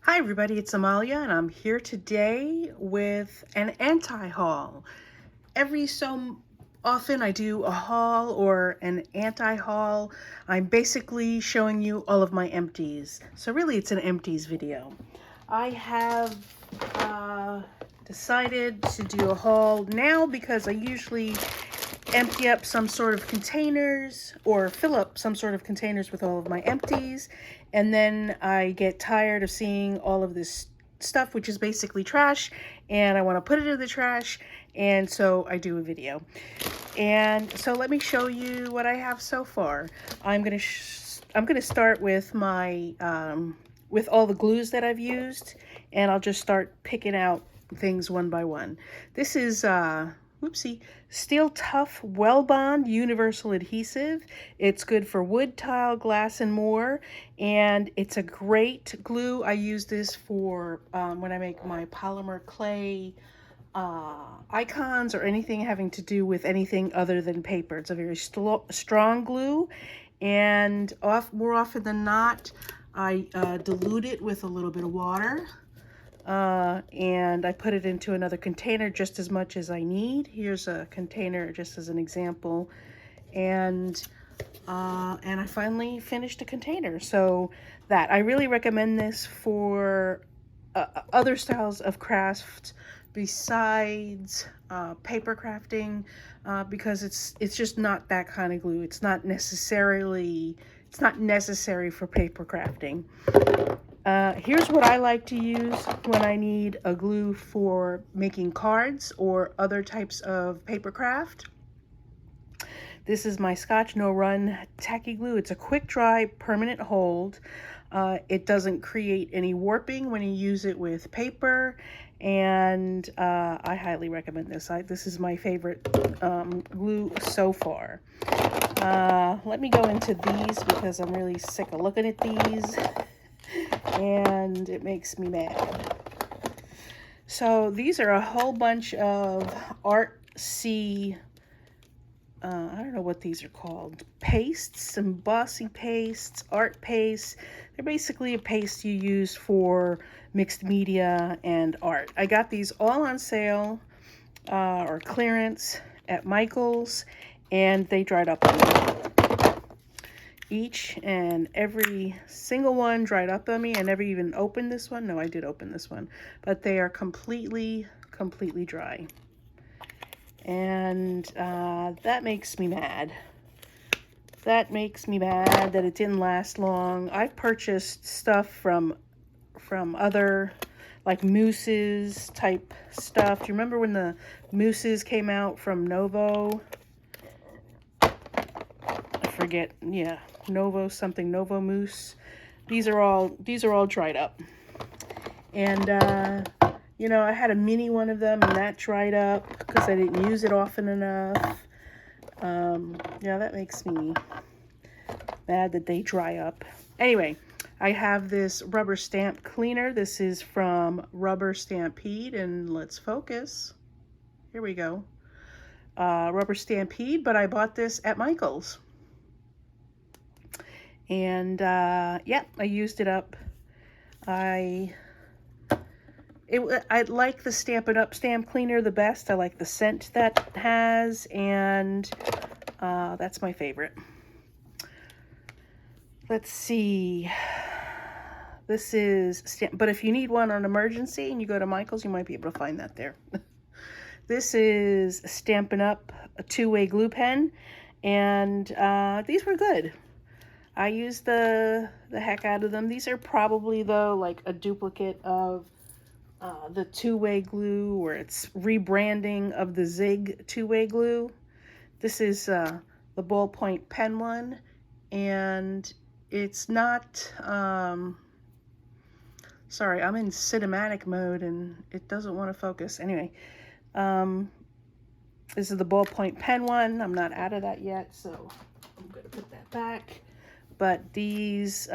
Hi everybody, it's Amalia and I'm here today with an anti-haul. Every so often I do a haul or an anti-haul. I'm basically showing you all of my empties. So really it's an empties video. I have decided to do a haul now because I usually empty up some sort of containers or fill up some sort of containers with all of my empties, and then I get tired of seeing all of this stuff, which is basically trash, and I want to put it in the trash, and so I do a video. And so let me show you what I have so far. I'm gonna start with my with all the glues that I've used, and I'll just start picking out things one by one. This is whoopsie, Steel Tough Well Bond Universal Adhesive. It's good for wood, tile, glass, and more, and it's a great glue. I use this for when I make my polymer clay icons or anything having to do with anything other than paper. It's a very strong glue, and more often than not, I dilute it with a little bit of water. And I put it into another container just as much as I need. Here's a container just as an example. And I finally finished a container. So that, I really recommend this for other styles of craft besides paper crafting, because it's just not that kind of glue. It's not necessary for paper crafting. Here's what I like to use when I need a glue for making cards or other types of paper craft. This is my Scotch No Run Tacky Glue. It's a quick dry, permanent hold. It doesn't create any warping when you use it with paper, and I highly recommend this. This is my favorite glue so far. Let me go into these because I'm really sick of looking at these. And it makes me mad. So these are a whole bunch of artsy, I don't know what these are called, pastes, embossing pastes, art pastes. They're basically a paste you use for mixed media and art. I got these all on sale or clearance at Michael's, and they dried up on me. Each and every single one dried up on me. I never even opened this one. No, I did open this one, but they are completely dry. And that makes me mad. That makes me mad that it didn't last long. I've purchased stuff from other, like mousses type stuff. Do you remember when the mousses came out from Novo? I forget, yeah. Novo Mousse. These are all dried up. And you know, I had a mini one of them and that dried up because I didn't use it often enough. Yeah, that makes me mad that they dry up. Anyway, I have this rubber stamp cleaner. This is from Rubber Stampede, and let's focus. Here we go. Rubber Stampede, but I bought this at Michael's. And yeah, I used it up. I like the Stampin' Up stamp cleaner the best. I like the scent that has, and that's my favorite. Let's see. This is but if you need one on emergency and you go to Michael's, you might be able to find that there. This is Stampin' Up, a two-way glue pen, and these were good. I used the heck out of them. These are probably, though, like a duplicate of the two-way glue, or it's rebranding of the Zig two-way glue. This is the ballpoint pen one, and it's not, sorry, I'm in cinematic mode and it doesn't want to focus. Anyway, this is the ballpoint pen one. I'm not out of that yet, so I'm going to put that back. But these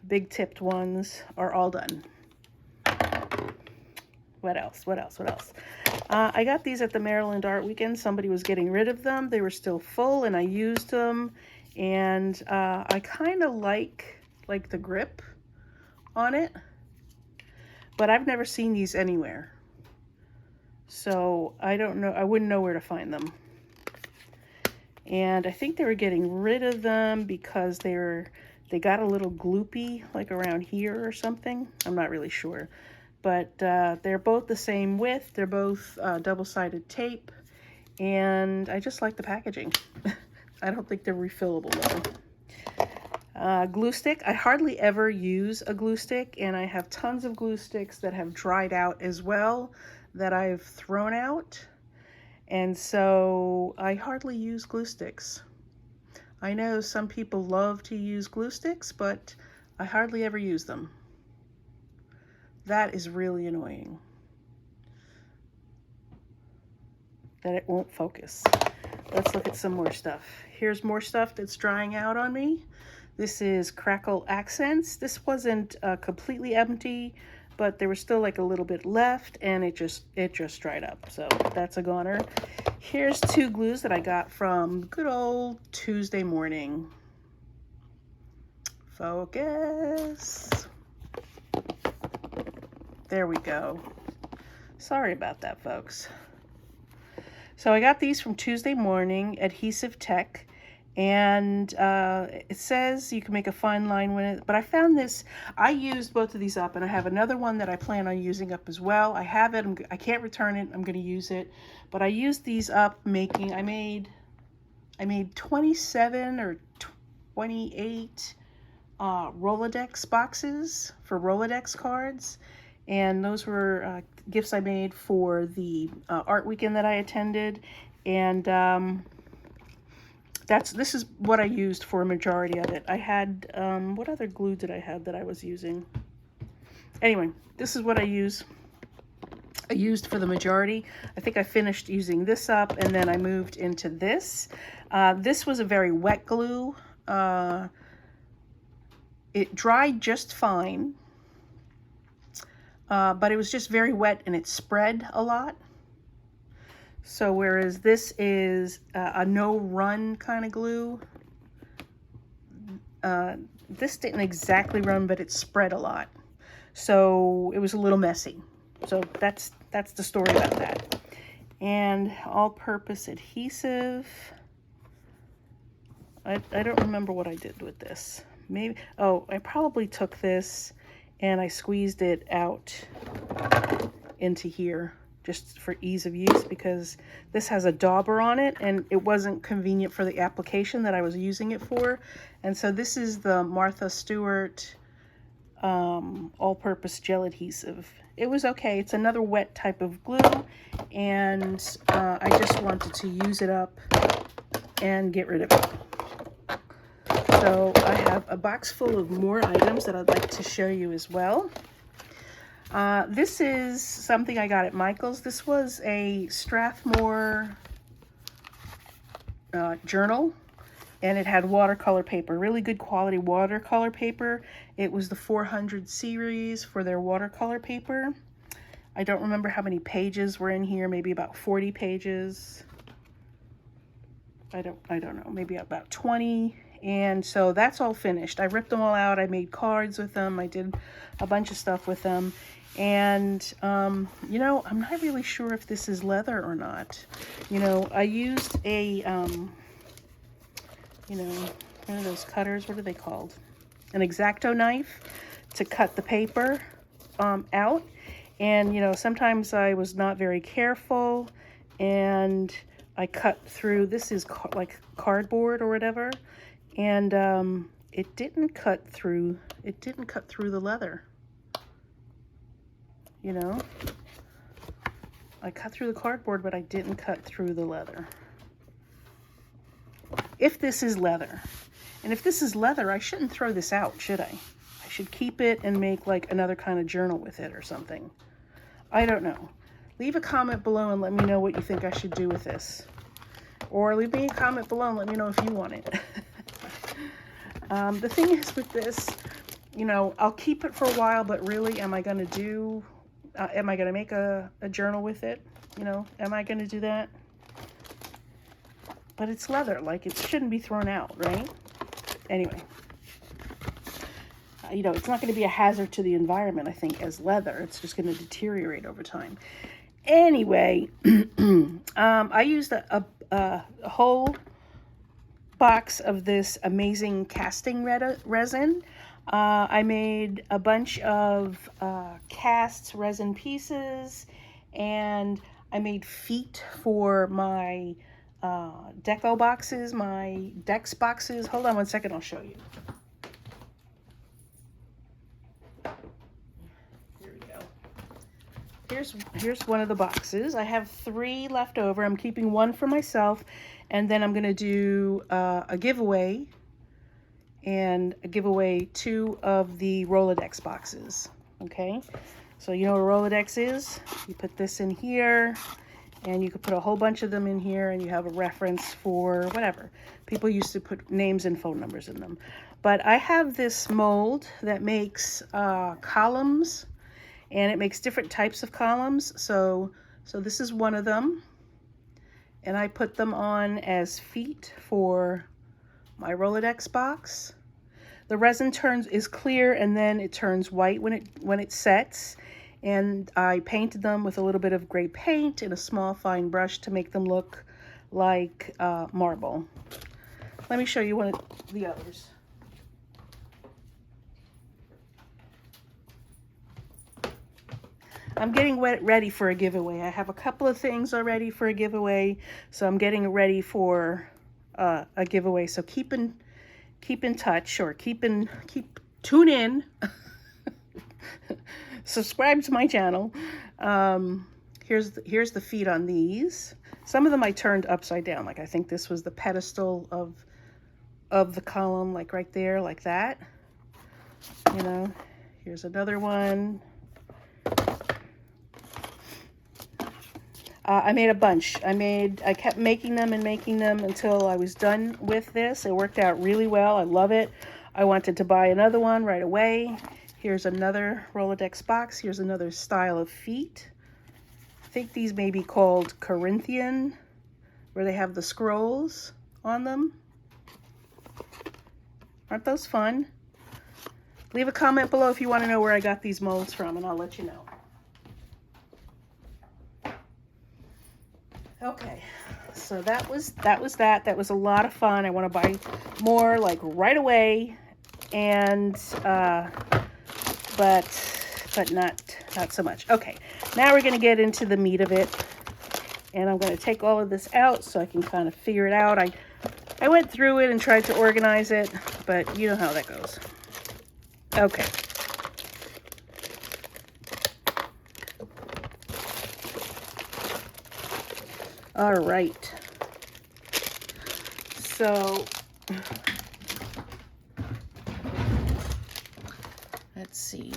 big tipped ones are all done. What else? I got these at the Maryland Art Weekend. Somebody was getting rid of them. They were still full, and I used them. And I kind of like the grip on it. but I've never seen these anywhere. So I don't know, I wouldn't know where to find them. And I think they were getting rid of them because they got a little gloopy, like around here or something. I'm not really sure. But they're both the same width. They're both double-sided tape. And I just like the packaging. I don't think they're refillable though. Glue stick. I hardly ever use a glue stick, and I have tons of glue sticks that have dried out as well that I've thrown out. And so I hardly use glue sticks. I know some people love to use glue sticks, but I hardly ever use them. That is really annoying. That it won't focus. Let's look at some more stuff. Here's more stuff that's drying out on me. This is Crackle Accents. This wasn't completely empty, but there was still like a little bit left, and it just dried up. So that's a goner. Here's two glues that I got from good old Tuesday Morning. Focus. There we go. Sorry about that, folks. So I got these from Tuesday Morning, Adhesive Tech. And it says you can make a fine line with it, but I found this, I used both of these up, and I have another one that I plan on using up as well. I have it, I can't return it, I'm going to use it, but I used these up I made 27 or 28 Rolodex boxes for Rolodex cards, and those were gifts I made for the art weekend that I attended, and this is what I used for a majority of it. I had, what other glue did I have that I was using? Anyway, this is what I used for the majority. I think I finished using this up, and then I moved into this. This was a very wet glue. It dried just fine, but it was just very wet, and it spread a lot. So whereas this is a no-run kind of glue, this didn't exactly run, but it spread a lot. So it was a little messy. So that's the story about that. And all-purpose adhesive. I don't remember what I did with this. Maybe, oh, I probably took this and I squeezed it out into here, just for ease of use, because this has a dauber on it and it wasn't convenient for the application that I was using it for. And so this is the Martha Stewart all-purpose gel adhesive. It was okay. It's another wet type of glue, and I just wanted to use it up and get rid of it. So I have a box full of more items that I'd like to show you as well. This is something I got at Michael's. This was a Strathmore journal, and it had watercolor paper, really good quality watercolor paper. It was the 400 series for their watercolor paper. I don't remember how many pages were in here, maybe about 40 pages. I don't know, maybe about 20. And so that's all finished. I ripped them all out. I made cards with them. I did a bunch of stuff with them. And, you know, I'm not really sure if this is leather or not. You know, I used a, you know, one of those cutters. What are they called? An X-Acto knife to cut the paper out. And, you know, sometimes I was not very careful and I cut through, this is like cardboard or whatever. And it didn't cut through the leather. You know, I cut through the cardboard, but I didn't cut through the leather. If this is leather, and if this is leather, I shouldn't throw this out, should I? I should keep it and make like another kind of journal with it or something. I don't know. Leave a comment below and let me know what you think I should do with this. Or leave me a comment below and let me know if you want it. The thing is with this, you know, I'll keep it for a while, but really, am I going to make a journal with it? You know, am I going to do that? But it's leather, like it shouldn't be thrown out, right? Anyway. you know, it's not going to be a hazard to the environment, I think, as leather. It's just going to deteriorate over time. Anyway, I used a whole box of this amazing casting resin. I made a bunch of cast resin pieces, and I made feet for my deco boxes, my Dex boxes. Hold on one second, I'll show you. Here we go. Here's one of the boxes. I have 3 left over. I'm keeping 1 for myself, and then I'm gonna do a giveaway, and give away 2 of the Rolodex boxes. Okay, so you know what a Rolodex is? You put this in here, and you could put a whole bunch of them in here, and you have a reference for whatever. People used to put names and phone numbers in them. But I have this mold that makes columns, and it makes different types of columns. So this is one of them, and I put them on as feet for my Rolodex box. The resin is clear, and then it turns white when it sets. And I painted them with a little bit of gray paint and a small fine brush to make them look like marble. Let me show you one of the others. I'm getting ready for a giveaway. I have a couple of things already for a giveaway, so I'm getting ready for a giveaway. So keep in touch, or tune in. Subscribe to my channel. Here's the feet on these. Some of them I turned upside down. Like I think this was the pedestal of the column, like right there, like that. You know, here's another one. I made a bunch. I kept making them until I was done with this. It worked out really well. I love it. I wanted to buy another one right away. Here's another Rolodex box. Here's another style of feet. I think these may be called Corinthian, where they have the scrolls on them. Aren't those fun? Leave a comment below if you want to know where I got these molds from, and I'll let you know. Okay, so that was that. That was a lot of fun. I want to buy more, like right away, and but not so much. Okay, now we're going to get into the meat of it, and I'm going to take all of this out so I can kind of figure it out. I went through it and tried to organize it, but you know how that goes. Okay. All right. So let's see.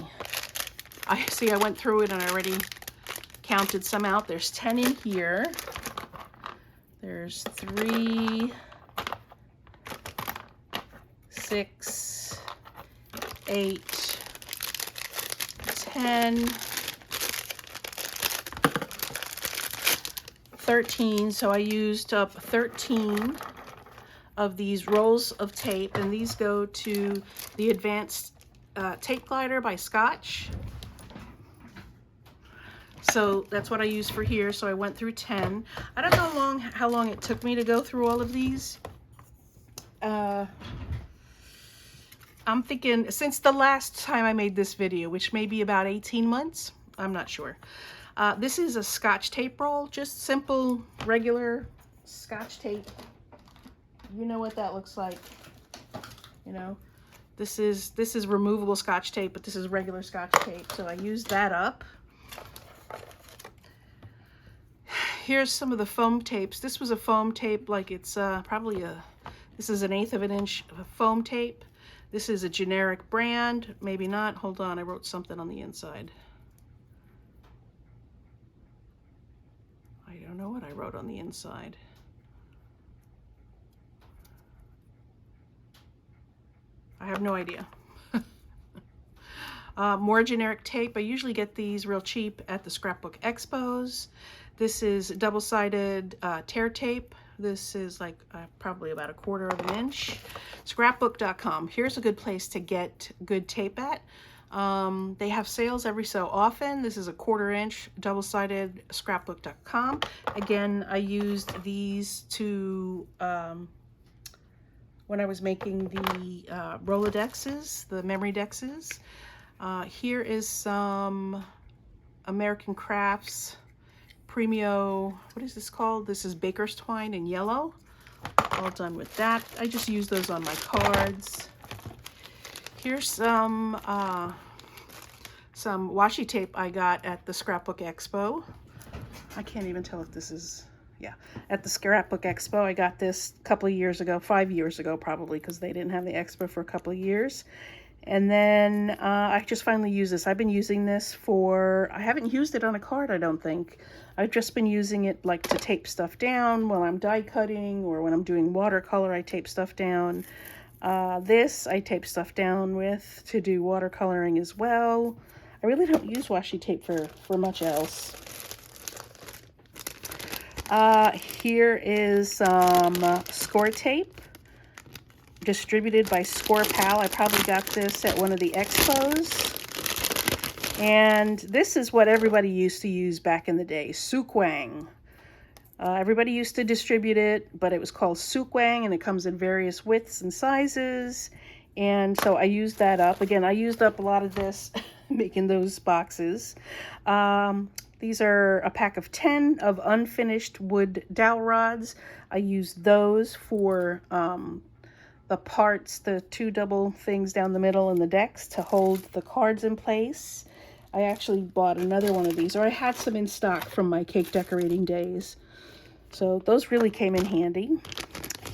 I went through it and I already counted some out. There's 10 in here. There's 3, 6, 8, 10, 13. So I used up 13 of these rolls of tape, and these go to the Advanced Tape Glider by Scotch. So that's what I used for here. So I went through 10. I don't know how long it took me to go through all of these. I'm thinking since the last time I made this video, which may be about 18 months. I'm not sure. This is a Scotch tape roll, just simple, regular Scotch tape. You know what that looks like. You know, this is removable Scotch tape, but this is regular Scotch tape. So I used that up. Here's some of the foam tapes. This was a foam tape, like it's this is 1/8 of an inch foam tape. This is a generic brand, maybe not. Hold on, I wrote something on the inside. I don't know what I wrote on the inside. I have no idea. More generic tape. I usually get these real cheap at the scrapbook expos. This is double-sided tear tape. This is like probably about 1/4 of an inch. Scrapbook.com. Here's a good place to get good tape at. They have sales every so often. This is a 1/4 inch double-sided. Scrapbook.com. Again, I used these to when I was making the Rolodexes, the memory dexes. Here is some American Crafts Premio, what is this called? This is Baker's Twine in yellow. All done with that. I just use those on my cards. Here's some washi tape I got at the Scrapbook Expo. I can't even tell if this is, yeah, at the Scrapbook Expo. I got this a couple of years ago, 5 years ago probably, because they didn't have the expo for a couple of years. And then I just finally use this. I've been using this for, I haven't used it on a card, I don't think. I've just been using it like to tape stuff down while I'm die cutting, or when I'm doing watercolor, I tape stuff down. This I tape stuff down with to do watercoloring as well. I really don't use washi tape for much else. Here is some score tape, distributed by Score Pal. I probably got this at one of the expos. And this is what everybody used to use back in the day, Sukwang. Everybody used to distribute it, but it was called Sukwang, and it comes in various widths and sizes. And so I used that up. Again, I used up a lot of this making those boxes. These are a pack of 10 of unfinished wood dowel rods. I used those for the parts, the 2 double things down the middle and the decks to hold the cards in place. I actually bought another one of these, or I had some in stock from my cake decorating days. So those really came in handy.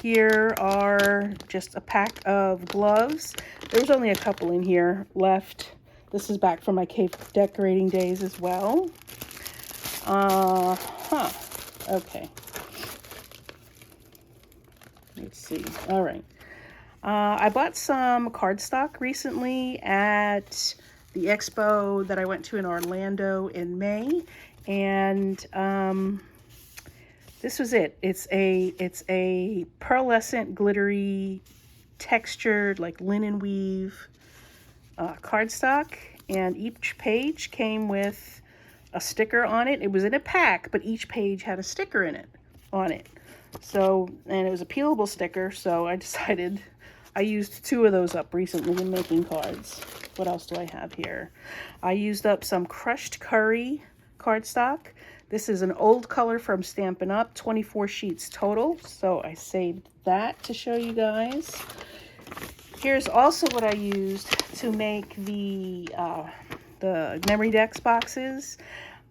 Here are just a pack of gloves. There's only a couple in here left. This is back from my cake decorating days as well. Okay. Let's see. All right. I bought some cardstock recently at the expo that I went to in Orlando in May, and this was it. It's a pearlescent, glittery, textured, like linen weave cardstock, and each page came with a sticker on it. It was in a pack, but each page had a sticker in it on it. So, and it was a peelable sticker, so I decided I used 2 of those up recently in making cards. What else do I have here? I used up some crushed curry cardstock. This is an old color from Stampin' Up, 24 sheets total, so I saved that to show you guys. Here's also what I used to make the memory dex boxes.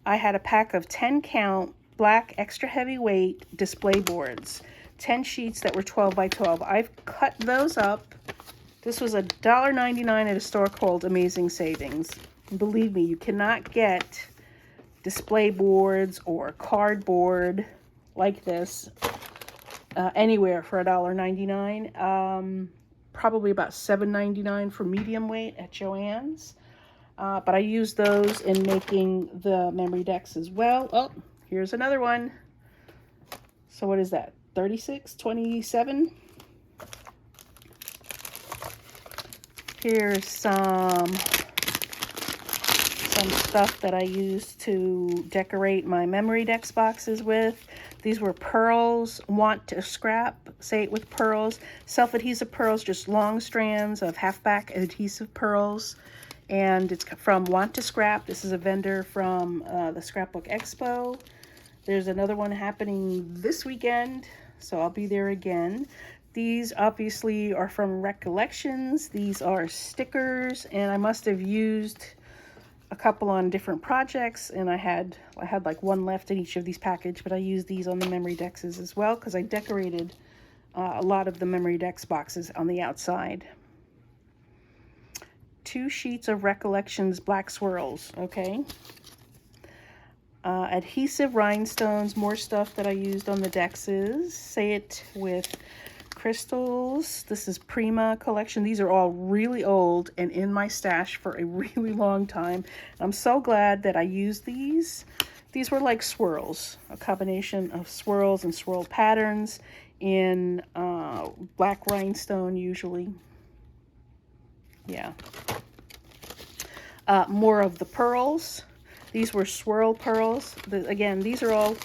I had a pack of 10 count black extra heavyweight display boards, 10 sheets that were 12 by 12. I've cut those up. This was $1.99 at a store called Amazing Savings. And believe me, you cannot get display boards or cardboard like this anywhere for $1.99. Probably about $7.99 for medium weight at Joann's. But I used those in making the memory decks as well. Oh, here's another one. So what is that? 36, 27. Here's some stuff that I used to decorate my memory decks boxes with. These were pearls, Want to Scrap, say it with pearls, self-adhesive pearls, just long strands of halfback adhesive pearls. And it's from Want to Scrap. This is a vendor from the Scrapbook Expo. There's another one happening this weekend, so I'll be there again. These obviously are from Recollections. These are stickers, and I must have used a couple on different projects, and I had like one left in each of these packages, but I used these on the memory dexes as well because I decorated a lot of the memory dex boxes on the outside. 2 sheets of Recollections black swirls, okay. Adhesive rhinestones, more stuff that I used on the dexes. Say it with crystals. This is Prima collection. These are all really old and in my stash for a really long time. I'm so glad that I used these. these were like swirls, a combination of swirls and swirl patterns in black rhinestone usually. Yeah. More of the pearls. These were swirl pearls. Again, these are all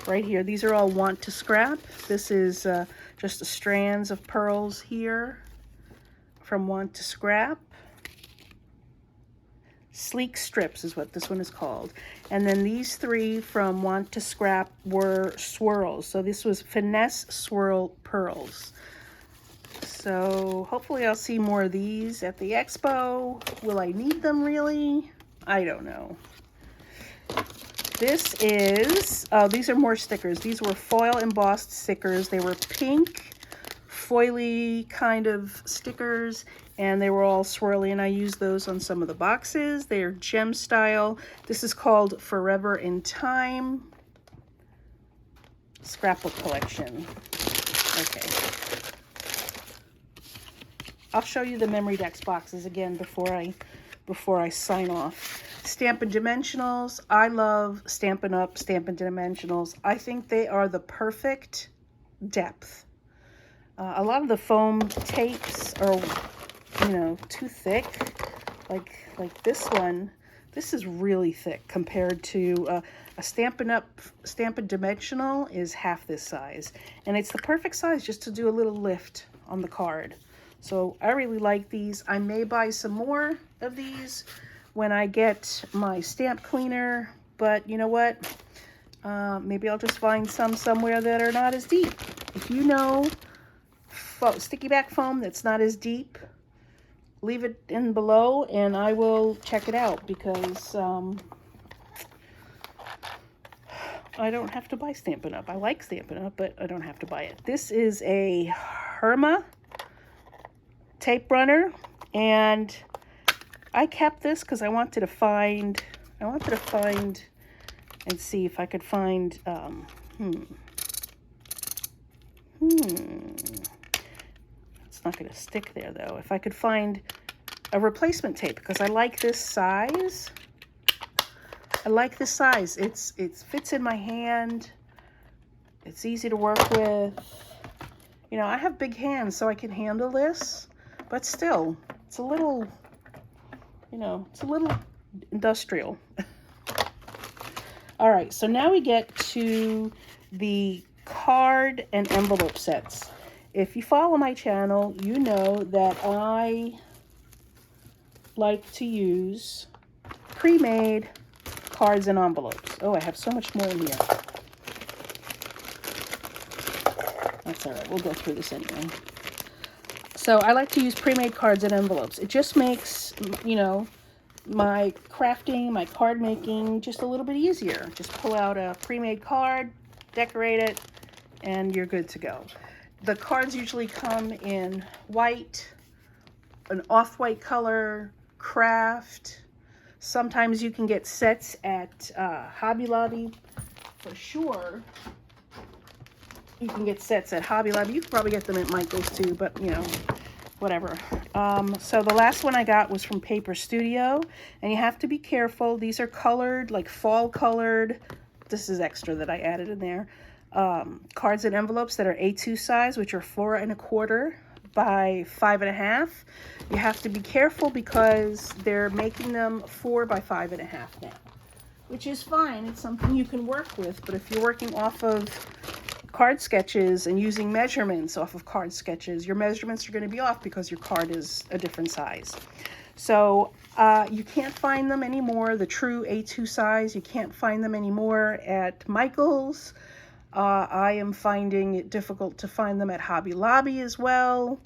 right here. These are all want to scrap. This is just the strands of pearls here from want to scrap. Sleek strips is what this one is called. And then these three from want to scrap were swirls. So this was finesse swirl pearls. So hopefully I'll see more of these at the expo. Will I need them really? I don't know. This is, oh, these are more stickers. These were foil embossed stickers. They were pink, foily kind of stickers, and they were all swirly, and I used those on some of the boxes. They are gem style. This is called Forever in Time Scrapbook Collection. Okay. I'll show you the Memory Dex boxes again before I sign off. Stampin' Dimensionals. I love Stampin' Up, Stampin' Dimensionals. I think they are the perfect depth. A lot of the foam tapes are, you know, too thick. Like this one. This is really thick compared to a Stampin' Up, Stampin' Dimensional is half this size. And it's the perfect size just to do a little lift on the card. So I really like these. I may buy some more of these when I get my stamp cleaner, but you know what? Maybe I'll just find some somewhere that are not as deep. If you know sticky back foam that's not as deep, leave it in below and I will check it out, because I don't have to buy Stampin' Up. I like Stampin' Up, but I don't have to buy it. This is a Herma tape runner, and I kept this because I wanted to find and see if I could find it's not going to stick there though. If I could find a replacement tape, because I like this size. I like this size. It fits in my hand. It's easy to work with. You know, I have big hands, so I can handle this, but still, it's a little, you know, it's a little industrial. All right, so now we get to the card and envelope sets. If you follow my channel, you know that I like to use pre-made cards and envelopes. Oh, I have so much more in here. That's all right, we'll go through this anyway. So I like to use pre-made cards and envelopes. It just makes, you know, my crafting, my card making just a little bit easier. Just pull out a pre-made card, decorate it, and you're good to go. The cards usually come in white, an off-white color, craft. Sometimes you can get sets at Hobby Lobby for sure. You can get sets at Hobby Lobby. You can probably get them at Michael's too, but you know, whatever. So the last one I got was from Paper Studio, and you have to be careful. These are colored, like fall colored. This is extra that I added in there. Cards and envelopes that are A2 size, which are 4 1/4 by 5 1/2. You have to be careful because they're making them 4 by 5 1/2 now, which is fine. It's something you can work with, but if you're working off of card sketches and using measurements off of card sketches, your measurements are going to be off because your card is a different size. So you can't find them anymore, the true A2 size. You can't find them anymore at Michael's. I am finding it difficult to find them at Hobby Lobby as well.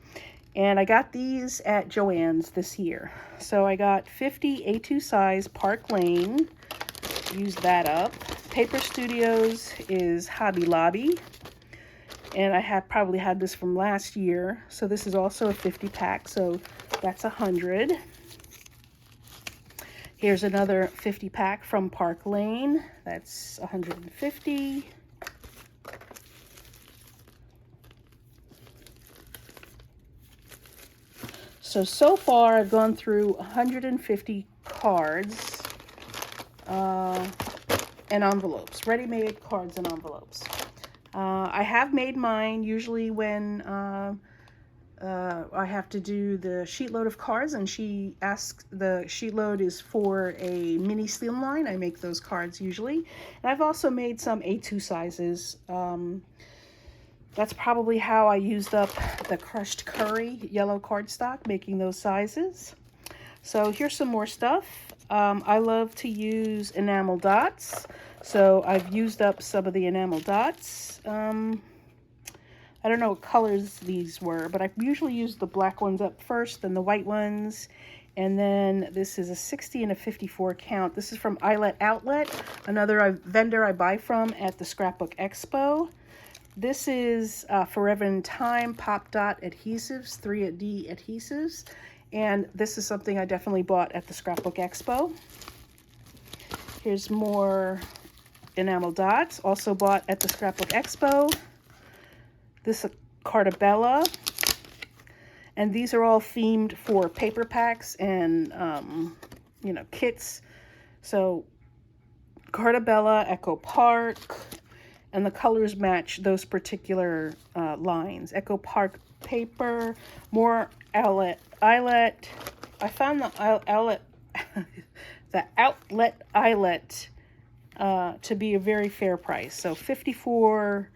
And I got these at Joann's this year. So I got 50 A2 size Park Lane. Use that up. Paper Studios is Hobby Lobby. And I probably had this from last year. So this is also a 50 pack. So that's 100. Here's another 50 pack from Park Lane. That's 150. So far I've gone through 150 cards. and envelopes, ready-made cards and envelopes. I have made mine usually when I have to do the sheet load of cards, and she asks, the sheet load is for a mini slimline. I make those cards usually. And I've also made some A2 sizes. That's probably how I used up the crushed curry yellow cardstock, making those sizes. So here's some more stuff. I love to use enamel dots. So I've used up some of the enamel dots. I don't know what colors these were, but I usually use the black ones up first, then the white ones. And then this is a 60 and a 54 count. This is from Eyelet Outlet, another vendor I buy from at the Scrapbook Expo. This is Forever in Time Pop Dot Adhesives, 3D adhesives. And this is something I definitely bought at the Scrapbook Expo. Here's more enamel dots, also bought at the Scrapbook Expo. This is Cartabella, and these are all themed for paper packs and, you know, kits. So Cartabella, Echo Park, and the colors match those particular lines. Echo Park paper, more Eyelet. I found the Outlet, the Outlet Eyelet to be a very fair price. So 54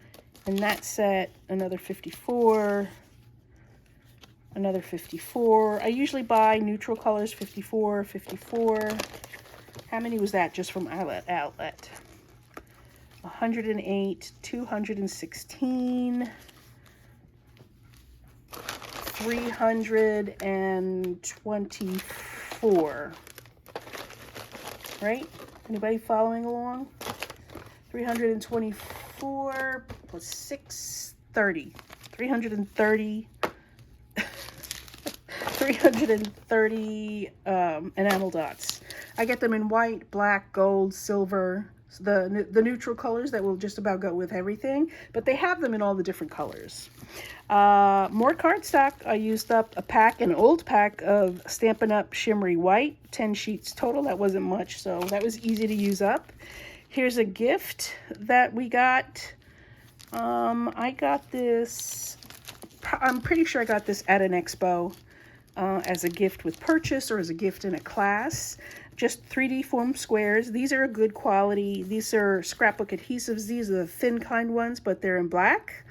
in that set, another 54, another 54. I usually buy neutral colors, 54, 54. How many was that just from Outlet? 108, 216, 324. Right? Anybody following along? 324 plus 630. 330. 330 enamel dots. I get them in white, black, gold, silver, the neutral colors that will just about go with everything, but they have them in all the different colors. More cardstock. I used up a pack, an old pack of Stampin' Up! Shimmery White, 10 sheets total. That wasn't much, so that was easy to use up. Here's a gift that we got. I got this, I'm pretty sure I got this at an expo as a gift with purchase or as a gift in a class. Just 3D foam squares. These are a good quality. These are scrapbook adhesives. These are the thin kind ones, but they're in black.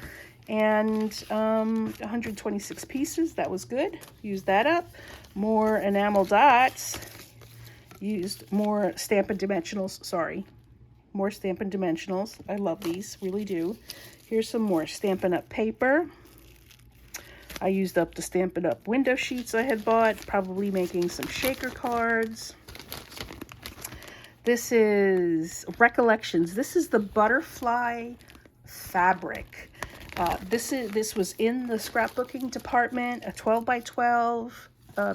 And 126 pieces. That was good. Used that up. More enamel dots. Used more Stampin' Dimensionals. Sorry. More Stampin' Dimensionals. I love these. Really do. Here's some more Stampin' Up! Paper. I used up the Stampin' Up! Window sheets I had bought. Probably making some shaker cards. This is Recollections. This is the butterfly fabric. This was in the scrapbooking department, a 12 by 12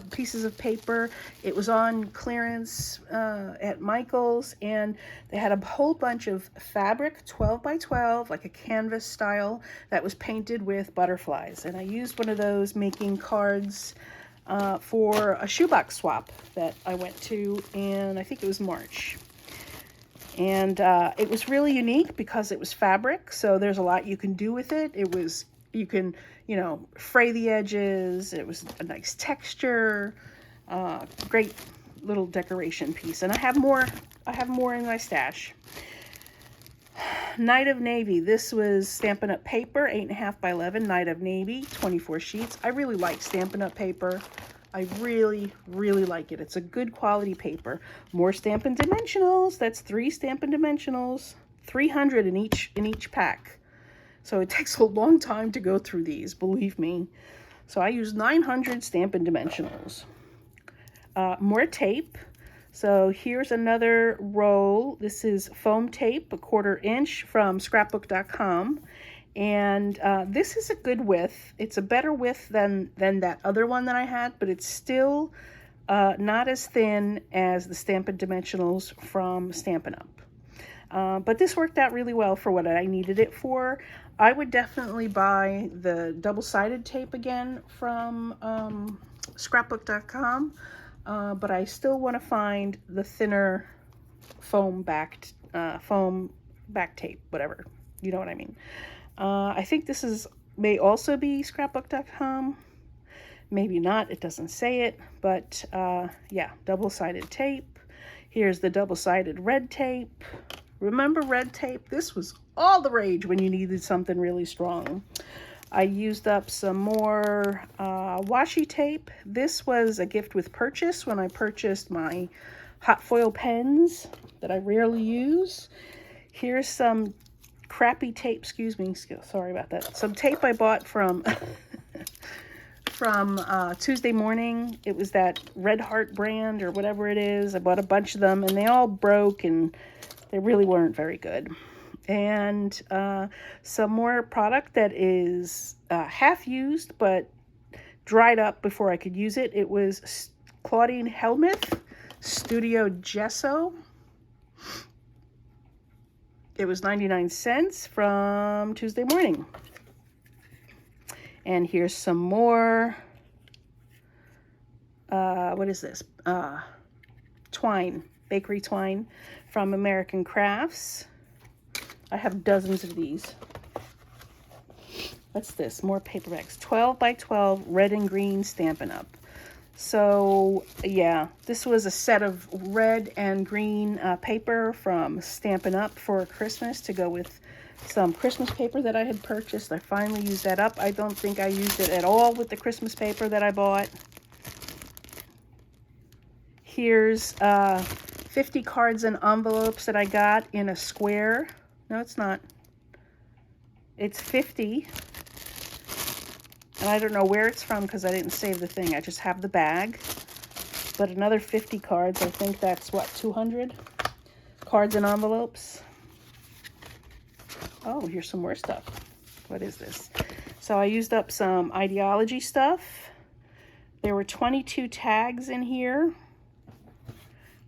pieces of paper. It was on clearance at Michael's, and they had a whole bunch of fabric, 12 by 12, like a canvas style, that was painted with butterflies. And I used one of those making cards for a shoebox swap that I went to, and I think it was March. And it was really unique because it was fabric, so there's a lot you can do with it. It was, you can, you know, fray the edges. It was a nice texture, great little decoration piece. And I have more in my stash. Night of Navy. This was Stampin' Up! Paper, 8.5 by 11. Night of Navy, 24 sheets. I really like Stampin' Up! Paper. I really, really like it. It's a good quality paper. More Stampin' Dimensionals. That's 3 Stampin' Dimensionals. 300 in each pack. So it takes a long time to go through these, believe me. So I use 900 Stampin' Dimensionals. More tape. So here's another roll. This is foam tape, 1/4 inch from scrapbook.com. And this is a good width. It's a better width than that other one that I had, but it's still not as thin as the Stampin' Dimensionals from Stampin' Up! But this worked out really well for what I needed it for. I would definitely buy the double-sided tape again from scrapbook.com, but I still want to find the thinner foam-backed foam back tape, whatever. You know what I mean. I think this may also be scrapbook.com. Maybe not, it doesn't say it, but yeah, double-sided tape. Here's the double-sided red tape. Remember red tape? This was all the rage when you needed something really strong. I used up some more washi tape. This was a gift with purchase when I purchased my hot foil pens that I rarely use. Here's some crappy tape, excuse me, sorry about that. Some tape I bought from from Tuesday Morning. It was that Red Heart brand or whatever it is. I bought a bunch of them and they all broke and they really weren't very good. And some more product that is half used but dried up before I could use it. It was Claudine Helmuth Studio Gesso. It was 99 cents from Tuesday Morning. And here's some more, what is this? Twine, bakery twine from American Crafts. I have dozens of these. What's this? More paper bags. 12 by 12 red and green Stampin' Up. So yeah, this was a set of red and green paper from Stampin' Up for Christmas to go with some Christmas paper that I had purchased. I finally used that up. I don't think I used it at all with the Christmas paper that I bought. Here's 50 cards and envelopes that I got in a square. No, it's not. It's 50. And I don't know where it's from because I didn't save the thing. I just have the bag. But another 50 cards. I think that's, what, 200 cards and envelopes. Oh, here's some more stuff. What is this? So I used up some ideology stuff. There were 22 tags in here.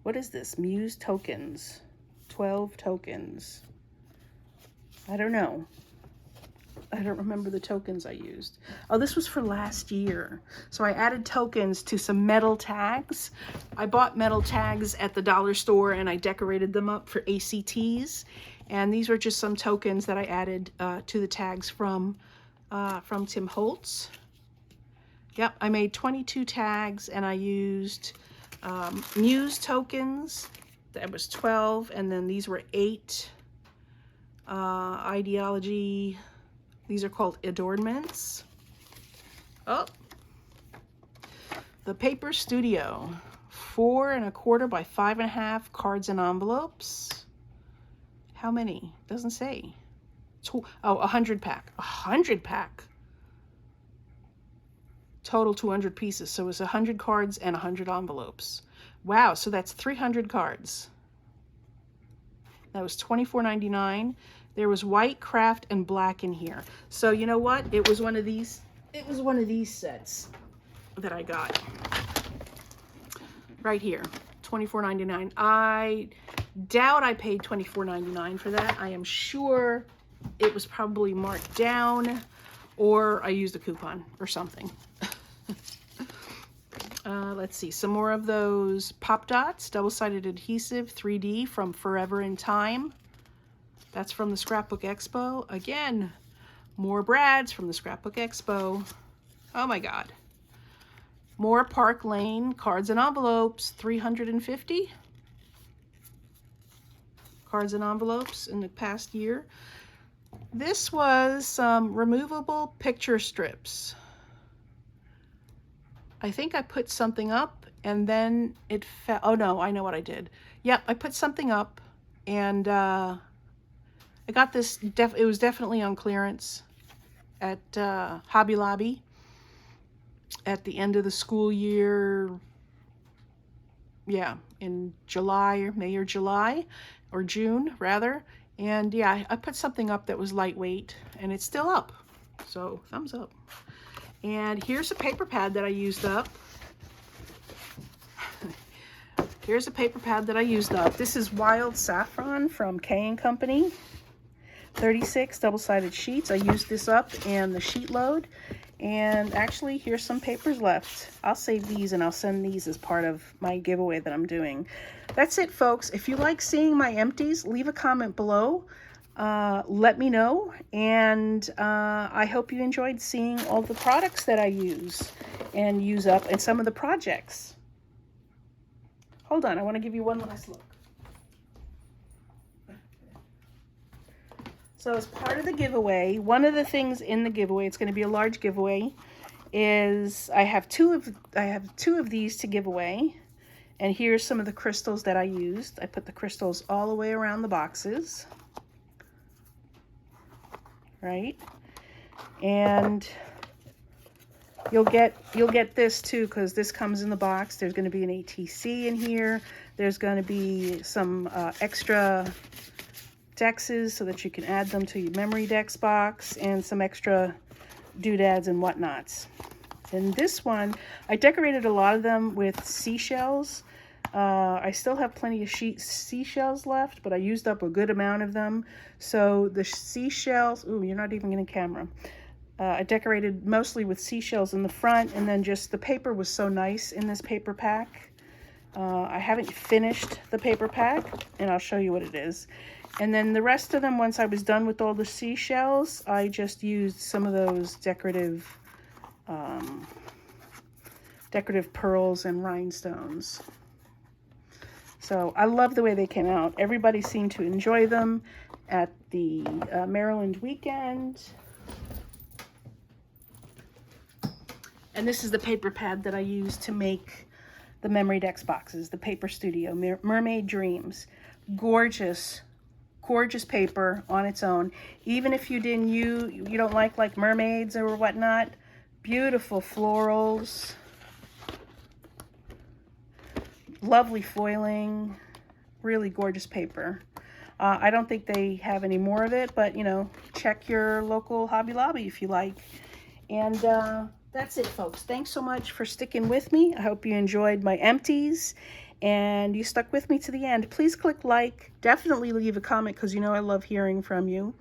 What is this? Muse tokens. 12 tokens. I don't know. I don't remember the tokens I used. Oh, this was for last year. So I added tokens to some metal tags. I bought metal tags at the dollar store and I decorated them up for ACTs. And these were just some tokens that I added to the tags from Tim Holtz. Yep, I made 22 tags and I used Muse tokens. That was 12, and then these were 8. Ideology, these are called adornments. Oh, the Paper Studio, 4 1/4 by 5 1/2 cards and envelopes. How many? Doesn't say. Oh, 100 pack. 100 pack. Total 200 pieces. So it was 100 cards and 100 envelopes. Wow, so that's 300 cards. That was $24.99. There was white, craft, and black in here. So you know what? It was one of these. It was one of these sets that I got. Right here, $24.99. I doubt I paid $24.99 for that. I am sure it was probably marked down, or I used a coupon or something. Let's see, some more of those Pop Dots, double-sided adhesive, 3D from Forever in Time. That's from the Scrapbook Expo. Again, more Brads from the Scrapbook Expo. Oh my God. More Park Lane cards and envelopes, 350 cards and envelopes in the past year. This was some removable picture strips. I think I put something up and then it fell. Oh no, I know what I did. Yep, I put something up and I got this, it was definitely on clearance at Hobby Lobby at the end of the school year. Yeah, in July or May or July or June rather. And yeah, I put something up that was lightweight and it's still up. So thumbs up. And here's a paper pad that I used up. Here's a paper pad that I used up. This is Wild Saffron from K & Company. 36 double-sided sheets. I used this up and the sheet load. And actually, here's some papers left. I'll save these and I'll send these as part of my giveaway that I'm doing. That's it, folks. If you like seeing my empties, leave a comment below. Let me know. And I hope you enjoyed seeing all the products that I use and use up and some of the projects. Hold on, I want to give you one last look. So as part of the giveaway, one of the things in the giveaway, it's going to be a large giveaway, is I have two of these to give away. And here's some of the crystals that I used. I put the crystals all the way around the boxes. Right? And you'll get this too, because this comes in the box. There's going to be an ATC in here. There's going to be some extra dexes so that you can add them to your memory dex box, and some extra doodads and whatnots. And this one, I decorated a lot of them with seashells. I still have plenty of seashells left, but I used up a good amount of them. So the seashells, ooh, you're not even in camera. I decorated mostly with seashells in the front, and then just the paper was so nice in this paper pack. I haven't finished the paper pack, and I'll show you what it is. And then the rest of them, once I was done with all the seashells, I just used some of those decorative pearls and rhinestones. So I love the way they came out. Everybody seemed to enjoy them at the Maryland weekend. And this is the paper pad that I used to make the memory dex boxes, the Paper Studio Mermaid Dreams. Gorgeous, gorgeous paper on its own. Even if you don't like mermaids or whatnot, beautiful florals, lovely foiling, really gorgeous paper. I don't think they have any more of it, but you know, check your local Hobby Lobby if you like. And that's it, folks. Thanks so much for sticking with me. I hope you enjoyed my empties and you stuck with me to the end. Please click like, definitely leave a comment, because you know I love hearing from you.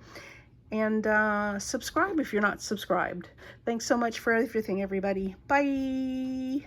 And subscribe if you're not subscribed. Thanks so much for everything, everybody. Bye.